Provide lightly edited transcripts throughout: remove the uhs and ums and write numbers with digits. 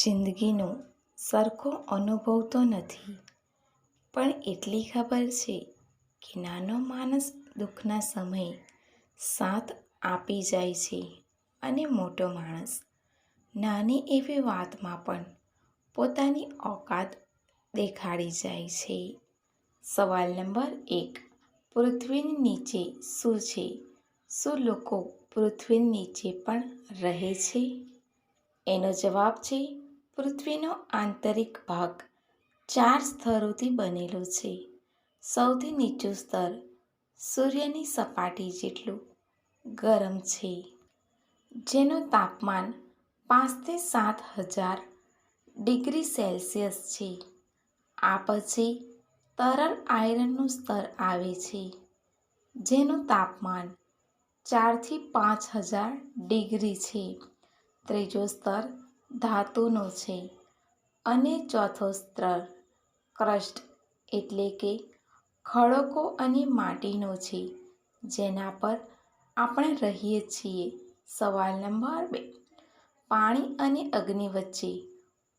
જિંદગીનો સરખો અનુભવ તો નથી, પણ એટલી ખબર છે કે નાનો માણસ દુઃખના સમયે સાથ આપી જાય છે અને મોટો માણસ નાની એવી વાતમાં પણ પોતાની ઓકાત દેખાડી જાય છે. સવાલ નંબર 1. પૃથ્વીની નીચે શું છે? શું લોકો પૃથ્વીની નીચે પણ રહે છે? એનો જવાબ છે પૃથ્વીનો આંતરિક ભાગ 4 સ્તરોથી બનેલો છે. સૌથી નીચું સ્તર સૂર્યની સપાટી જેટલું ગરમ છે, જેનું તાપમાન 5 થી 7,000 ડિગ્રી સેલ્સિયસ છે. આ પછી તરલ આયરનનું સ્તર આવે છે, જેનું તાપમાન 4 થી 5,000 ડિગ્રી છે. ત્રીજો સ્તર ધાતુનો છે અને ચોથો સ્તર ક્રસ્ટ એટલે કે ખડકો અને માટીનો છે, જેના પર આપણે રહીએ છીએ. સવાલ નંબર 2. પાણી અને અગ્નિ વચ્ચે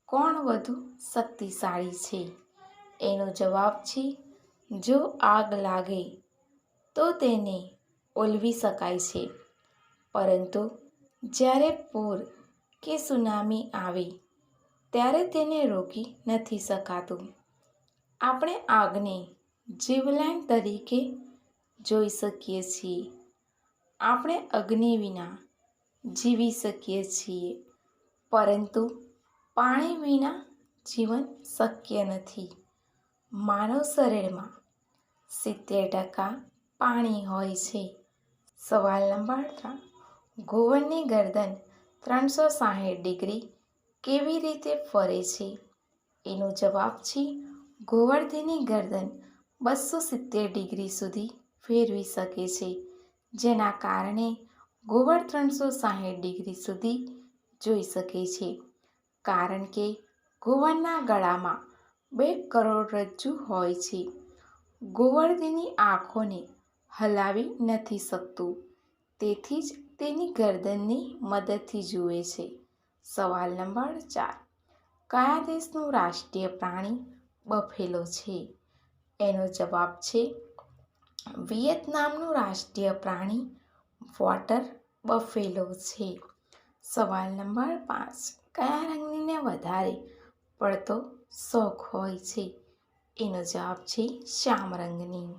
કોણ વધુ શક્તિશાળી છે? એનો જવાબ છે જો આગ લાગે તો તેને ઓલવી શકાય છે, પરંતુ જ્યારે પૂર કે સુનામી આવે ત્યારે તેને રોકી નથી શકાતું. આપણે આગને જીવલેણ તરીકે જોઈ શકીએ છીએ. આપણે અગ્નિ વિના જીવી શકીએ છીએ, પરંતુ પાણી વિના જીવન શક્ય નથી. માનવ શરીરમાં 70% પાણી હોય છે. સવાલ નંબર 3. ઘુવડની ગરદન 360 ડિગ્રી કેવી રીતે ફરે છે? એનો જવાબ છે ઘુવડ તેની ગરદન 270 ડિગ્રી સુધી ફેરવી શકે છે, જેના કારણે ઘુવડ 360 ડિગ્રી સુધી જોઈ શકે છે. કારણ કે ઘુવડના ગળામાં 2 કરોડરજ્જુ હોય છે, ઘુવડ તેની આંખોને હલાવી નથી શકતું, તેથી જ તેની ગરદનની મદદથી જુએ છે. સવાલ નંબર 4. કયા દેશનું રાષ્ટ્રીય પ્રાણી બફેલો છે? એનો જવાબ છે વિયેતનામનું રાષ્ટ્રીય પ્રાણી વોટર બફેલો છે. સવાલ નંબર 5. કયા રંગને વધારે પડતો શોખ હોય છે? એનો જવાબ છે શ્યામ રંગની.